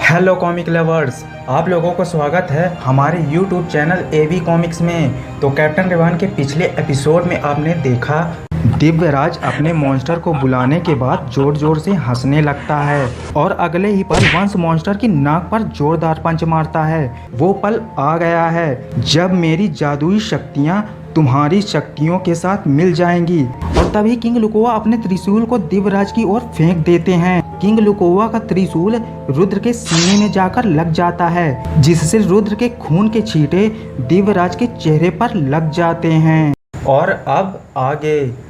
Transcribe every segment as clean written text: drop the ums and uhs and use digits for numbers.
Hello comic lovers, आप लोगों को स्वागत है हमारे यूट्यूब चैनल एवी कॉमिक्स में। तो कैप्टन रिवान के पिछले एपिसोड में आपने देखा दिव्यराज अपने मॉन्स्टर को बुलाने के बाद जोर जोर से हंसने लगता है और अगले ही पल वंश मॉन्स्टर की नाक पर जोरदार पंच मारता है। वो पल आ गया है जब मेरी जादुई शक्तियाँ तुम्हारी शक्तियों के साथ मिल जाएंगी। और तभी किंग लुकोवा अपने त्रिशूल को दिव्यराज की ओर फेंक देते हैं। किंग लुकोवा का त्रिशूल रुद्र के सीने में जाकर लग जाता है, जिससे रुद्र के खून के छींटे दिव्यराज के चेहरे पर लग जाते हैं। और अब आगे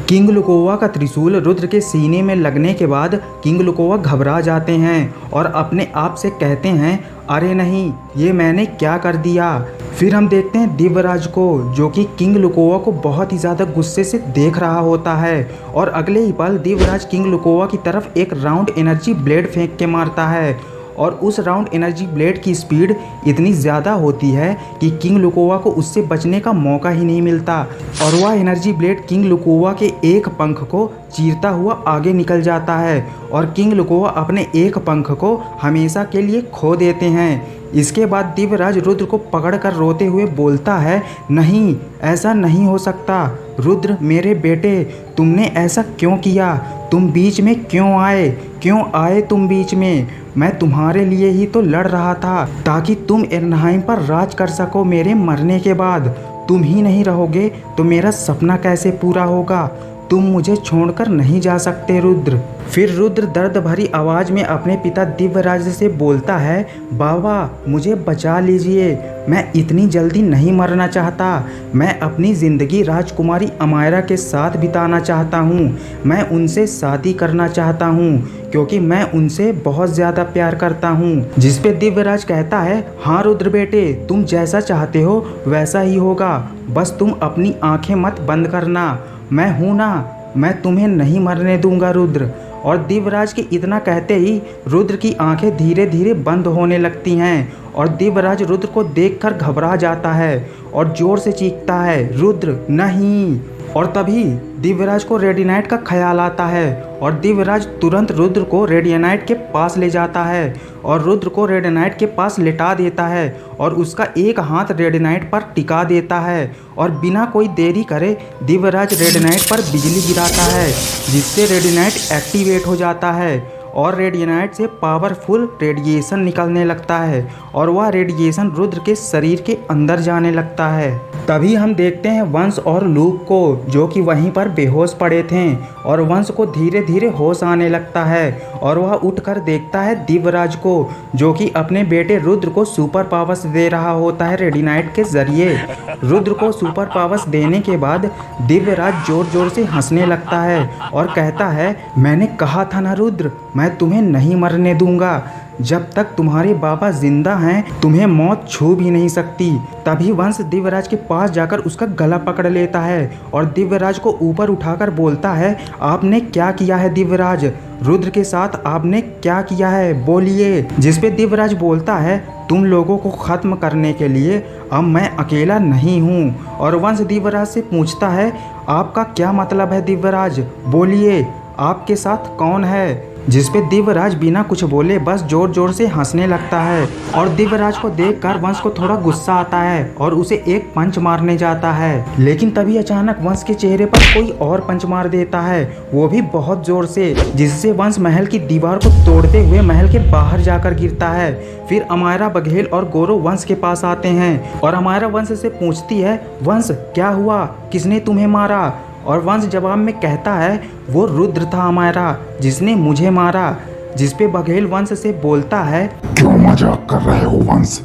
किंग लुकोवा का त्रिशूल रुद्र के सीने में लगने के बाद किंग लुकोवा घबरा जाते हैं और अपने आप से कहते हैं, अरे नहीं, ये मैंने क्या कर दिया। फिर हम देखते हैं दिव्यराज को, जो कि किंग लुकोवा को बहुत ही ज़्यादा गुस्से से देख रहा होता है। और अगले ही पल दिव्यराज किंग लुकोवा की तरफ एक राउंड एनर्जी ब्लेड फेंक के मारता है और उस राउंड एनर्जी ब्लेड की स्पीड इतनी ज़्यादा होती है कि किंग लुकोवा को उससे बचने का मौका ही नहीं मिलता और वह एनर्जी ब्लेड किंग लुकोवा के एक पंख को चीरता हुआ आगे निकल जाता है और किंग लुकोवा अपने एक पंख को हमेशा के लिए खो देते हैं। इसके बाद दिव्यराज रुद्र को पकड़कर रोते हुए बोलता है, नहीं, ऐसा नहीं हो सकता। रुद्र मेरे बेटे, तुमने ऐसा क्यों किया? तुम बीच में क्यों आए तुम बीच में? मैं तुम्हारे लिए ही तो लड़ रहा था ताकि तुम एर्नहाइम पर राज कर सको। मेरे मरने के बाद तुम ही नहीं रहोगे तो मेरा सपना कैसे पूरा होगा? तुम मुझे छोड़कर नहीं जा सकते रुद्र। फिर रुद्र दर्द भरी आवाज़ में अपने पिता दिव्यराज से बोलता है, बाबा मुझे बचा लीजिए, मैं इतनी जल्दी नहीं मरना चाहता। मैं अपनी ज़िंदगी राजकुमारी अमायरा के साथ बिताना चाहता हूँ। मैं उनसे शादी करना चाहता हूँ क्योंकि मैं उनसे बहुत ज़्यादा प्यार करता हूँ। जिस पे दिव्यराज कहता है, हाँ रुद्र बेटे, तुम जैसा चाहते हो वैसा ही होगा, बस तुम अपनी आँखें मत बंद करना। मैं हूँ ना, मैं तुम्हें नहीं मरने दूंगा रुद्र। और दिव्यराज के इतना कहते ही रुद्र की आंखें धीरे धीरे बंद होने लगती हैं और दिव्यराज रुद्र को देखकर घबरा जाता है और जोर से चीखता है, रुद्र नहीं। और तभी दिव्यराज को रेडिनाइट का ख्याल आता है और दिव्यराज तुरंत रुद्र को रेडियनाइट के पास ले जाता है और रुद्र को रेडियनाइट के पास लेटा देता है और उसका एक हाथ रेडियनाइट पर टिका देता है और बिना कोई देरी करे दिव्यराज रेडियनाइट पर बिजली गिराता है, जिससे रेडियनाइट एक्टिवेट हो जाता है और रेडियनाइट से पावरफुल रेडिएशन निकलने लगता है और वह रेडिएशन रुद्र के शरीर के अंदर जाने लगता है। तभी हम देखते हैं वंश और लूक को, जो कि वहीं पर बेहोश पड़े थे और वंश को धीरे धीरे होश आने लगता है और वह उठकर देखता है दिव्यराज को, जो कि अपने बेटे रुद्र को सुपर पावर्स दे रहा होता है रेडिनाइट के जरिए। रुद्र को सुपर पावर्स देने के बाद दिव्यराज जोर जोर से हंसने लगता है और कहता है, मैंने कहा था ना रुद्र, मैं तुम्हें नहीं मरने दूंगा। जब तक तुम्हारे बाबा जिंदा हैं तुम्हें मौत छू भी नहीं सकती। तभी वंश दिव्यराज के पास जाकर उसका गला पकड़ लेता है और दिव्यराज को ऊपर उठाकर बोलता है, आपने क्या किया है दिव्यराज? रुद्र के साथ आपने क्या किया है, बोलिए। जिस पे दिव्यराज बोलता है, तुम लोगों को ख़त्म करने के लिए अब मैं अकेला नहीं हूँ। और वंश दिव्यराज से पूछता है, आपका क्या मतलब है दिव्यराज, बोलिए, आपके साथ कौन है? जिसपे दिव्यराज बिना कुछ बोले बस जोर जोर से हंसने लगता है और दिव्यराज को देखकर वंश को थोड़ा गुस्सा आता है और उसे एक पंच मारने जाता है। लेकिन तभी अचानक वंश के चेहरे पर कोई और पंच मार देता है, वो भी बहुत जोर से, जिससे वंश महल की दीवार को तोड़ते हुए महल के बाहर जाकर गिरता है। फिर अमायरा, बघेल और गौरव वंश के पास आते हैं और अमायरा वंश से पूछती है, वंश क्या हुआ, किसने तुम्हें मारा? और वंश जवाब में कहता है, वो रुद्र था अमायरा, जिसने मुझे मारा। जिसपे बघेल वंश से बोलता है, क्यों मजाक कर रहे हो वंश?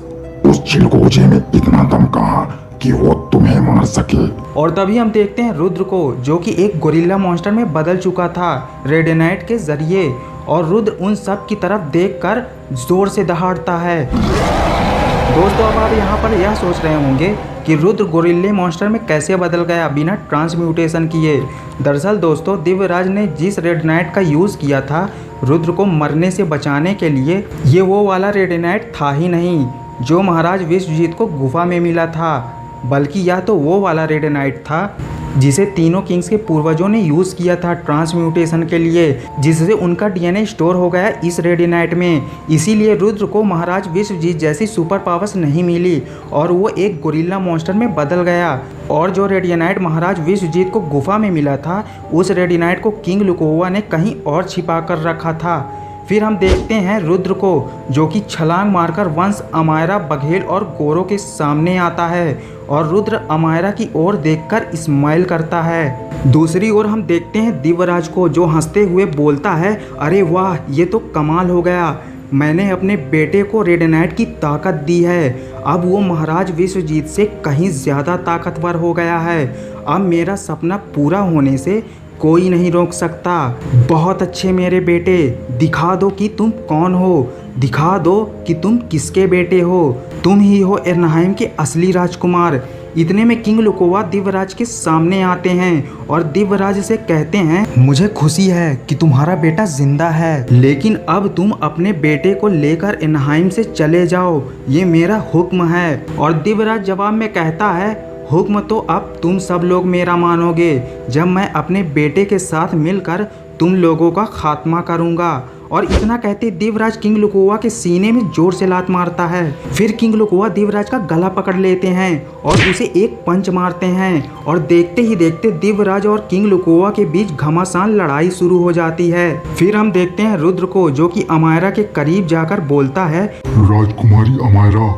उस चिलगोजे में इतना दम कहाँ कि वो तुम्हें मार सके? और तभी हम देखते हैं रुद्र को, जो कि एक गोरिल्ला मॉन्स्टर में बदल चुका था रेडिनाइट के जरिए, और रुद्र उन सब की तरफ देखकर जोर से दहाड़ता है। दोस्तों, अब आप यहाँ पर यह सोच रहे होंगे कि रुद्र गोरिल्ले मॉन्स्टर में कैसे बदल गया बिना ट्रांसम्यूटेशन किए। दरअसल दोस्तों, दिव्यराज ने जिस रेडिनाइट का यूज़ किया था रुद्र को मरने से बचाने के लिए, ये वो वाला रेडिनाइट था ही नहीं जो महाराज विश्वजीत को गुफा में मिला था, बल्कि यह तो वो वाला रेडिनाइट था जिसे तीनों किंग्स के पूर्वजों ने यूज़ किया था ट्रांसम्यूटेशन के लिए, जिससे उनका डीएनए स्टोर हो गया इस रेडिनाइट में। इसीलिए रुद्र को महाराज विश्वजीत जैसी सुपर पावर्स नहीं मिली और वो एक गोरिल्ला मॉन्स्टर में बदल गया। और जो रेडिनाइट महाराज विश्वजीत को गुफा में मिला था, उस रेडिनाइट को किंग लुकोवा ने कहीं और छिपा कर रखा था। फिर हम देखते हैं रुद्र को, जो कि छलांग मारकर वंश, अमायरा, बघेल और गौरव के सामने आता है और रुद्र अमायरा की ओर देखकर स्माइल करता है। दूसरी ओर हम देखते हैं दिव्यराज को, जो हंसते हुए बोलता है, अरे वाह, ये तो कमाल हो गया, मैंने अपने बेटे को रेडिनाइट की ताकत दी है, अब वो महाराज विश्वजीत से कहीं ज़्यादा ताकतवर हो गया है, अब मेरा सपना पूरा होने से कोई नहीं रोक सकता। बहुत अच्छे मेरे बेटे, दिखा दो कि तुम कौन हो, दिखा दो कि तुम किसके बेटे हो, तुम ही हो एर्नहाइम के असली राजकुमार। इतने में किंग लुकोवा दिव्यराज के सामने आते हैं और दिव्यराज से कहते हैं, मुझे खुशी है कि तुम्हारा बेटा जिंदा है, लेकिन अब तुम अपने बेटे को लेकर एर्नहाइम से चले जाओ, ये मेरा हुक्म है। और दिव्यराज जवाब में कहता है, हुक्म तो अब तुम सब लोग मेरा मानोगे, जब मैं अपने बेटे के साथ मिलकर तुम लोगों का खात्मा करूंगा। और इतना कहते दिव्यराज किंग लुकोवा के सीने में जोर से लात मारता है। फिर किंग लुकोवा दिव्यराज का गला पकड़ लेते हैं और उसे एक पंच मारते हैं और देखते ही देखते दिव्यराज और किंग लुकोवा के बीच घमासान लड़ाई शुरू हो जाती है। फिर हम देखते हैं रुद्र को, जो कि अमायरा के करीब जाकर बोलता है, राजकुमारी अमायरा,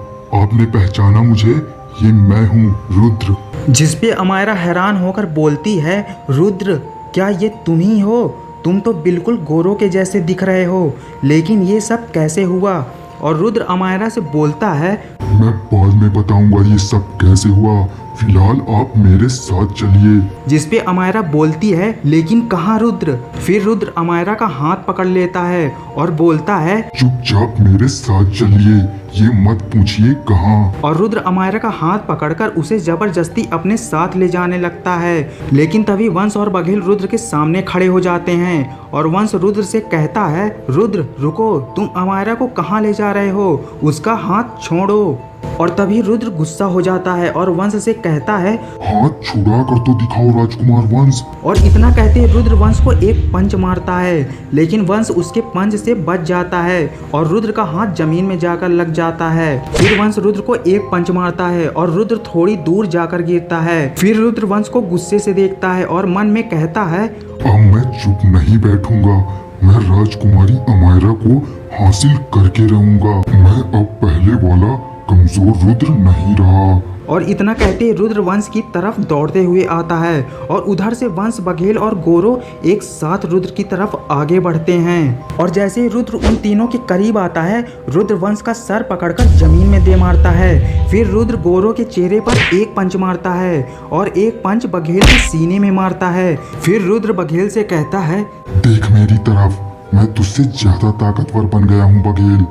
आपने पहचाना मुझे? ये मैं हूँ रुद्र। जिसपे अमायरा हैरान होकर बोलती है, रुद्र, क्या ये तुम ही हो? तुम तो बिल्कुल गौरव के जैसे दिख रहे हो, लेकिन ये सब कैसे हुआ? और रुद्र अमायरा से बोलता है, मैं बाद में बताऊंगा ये सब कैसे हुआ, फिलहाल आप मेरे साथ चलिए। जिसपे अमायरा बोलती है, लेकिन कहाँ रुद्र? फिर रुद्र अमायरा का हाथ पकड़ लेता है और बोलता है, चुपचाप मेरे साथ चलिए, ये मत पूछिए कहाँ। और रुद्र अमायरा का हाथ पकड़कर उसे जबरदस्ती अपने साथ ले जाने लगता है। लेकिन तभी वंश और बघेल रुद्र के सामने खड़े हो जाते हैं और वंश रुद्र से कहता है, रुद्र रुको, तुम अमायरा को कहाँ ले जा रहे हो? उसका हाथ छोड़ो। और तभी रुद्र गुस्सा हो जाता है और वंश से कहता है, हाथ छुड़ा कर तो दिखाओ राजकुमार वंश। और इतना कहते रुद्र वंश को एक पंच मारता है, लेकिन वंश उसके पंच से बच जाता है और रुद्र का हाथ जमीन में जाकर लग जाता है। फिर वंश रुद्र को एक पंच मारता है और रुद्र थोड़ी दूर जाकर गिरता है। फिर रुद्र वंश को गुस्से से देखता है और मन में कहता है, अब मैं चुप नहीं बैठूंगा, मैं राजकुमारी अमायरा को हासिल करके रहूंगा। मैं अब पहले वाला कमजोर रुद्र नहीं रहा। और इतना कहते रुद्र वंश की तरफ दौड़ते हुए आता है और उधर से वंश, बघेल और गौरव एक साथ रुद्र की तरफ आगे बढ़ते हैं। और जैसे ही रुद्र उन तीनों के करीब आता है, रुद्र वंश का सर पकड़कर जमीन में दे मारता है। फिर रुद्र गौरव के चेहरे पर एक पंच मारता है और एक पंच बघेल के सीने में मारता है। फिर रुद्र बघेल से कहता है, देख मेरी तरफ, मैं तुझसे ज्यादा ताकतवर बन गया हूँ बघेल।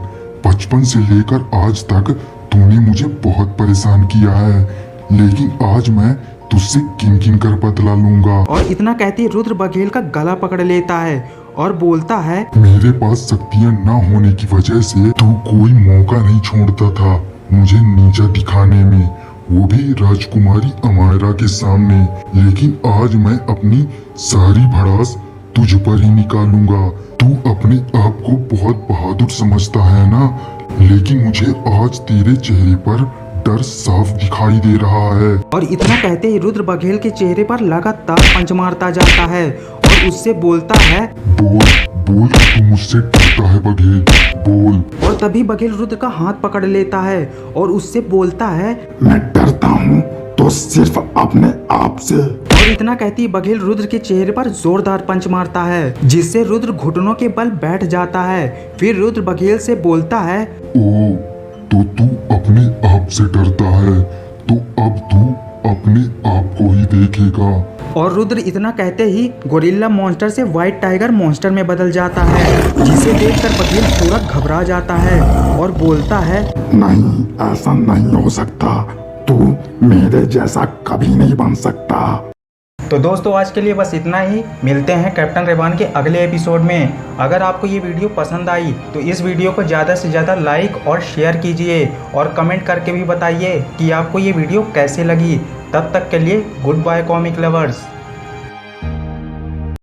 बचपन से लेकर आज तक तूने मुझे बहुत परेशान किया है, लेकिन आज मैं तुझसे किन कर बदला लूंगा। और इतना कहते रुद्र बघेल का गला पकड़ लेता है और बोलता है, मेरे पास शक्तियाँ न होने की वजह से तू कोई मौका नहीं छोड़ता था मुझे नीचा दिखाने में, वो भी राजकुमारी अमायरा के सामने। लेकिन आज मैं अपनी सारी भड़ास तुझ पर ही निकालूंगा। तू अपने आप को बहुत बहादुर समझता है ना, लेकिन मुझे आज तेरे चेहरे पर डर साफ दिखाई दे रहा है। और इतना कहते ही रुद्र बघेल के चेहरे पर लगातार पंच मारता जाता है और उससे बोलता है, बोल बोल, तू मुझसे डरता है बघेल, बोल। और तभी बघेल रुद्र का हाथ पकड़ लेता है और उससे बोलता है, मैं डरता हूँ तो सिर्फ अपने आप से। और इतना कहती बघेल रुद्र के चेहरे पर जोरदार पंच मारता है, जिससे रुद्र घुटनों के बल बैठ जाता है। फिर रुद्र बघेल से बोलता है, ओ, तो तू अपने आप से डरता है, तो अब तू अपने आप को ही देखेगा। और रुद्र इतना कहते ही गोरिल्ला मॉन्स्टर से व्हाइट टाइगर मॉन्स्टर में बदल जाता है, जिसे देखकर बघेल पूरा घबरा जाता है और बोलता है, नहीं, ऐसा नहीं हो सकता, तू मेरे जैसा कभी नहीं बन सकता। तो दोस्तों आज के लिए बस इतना ही। मिलते हैं कैप्टन रेबान के अगले एपिसोड में। अगर आपको ये वीडियो पसंद आई तो इस वीडियो को ज़्यादा से ज़्यादा लाइक और शेयर कीजिए और कमेंट करके भी बताइए कि आपको ये वीडियो कैसे लगी। तब तक के लिए गुड बाय कॉमिक लवर्स।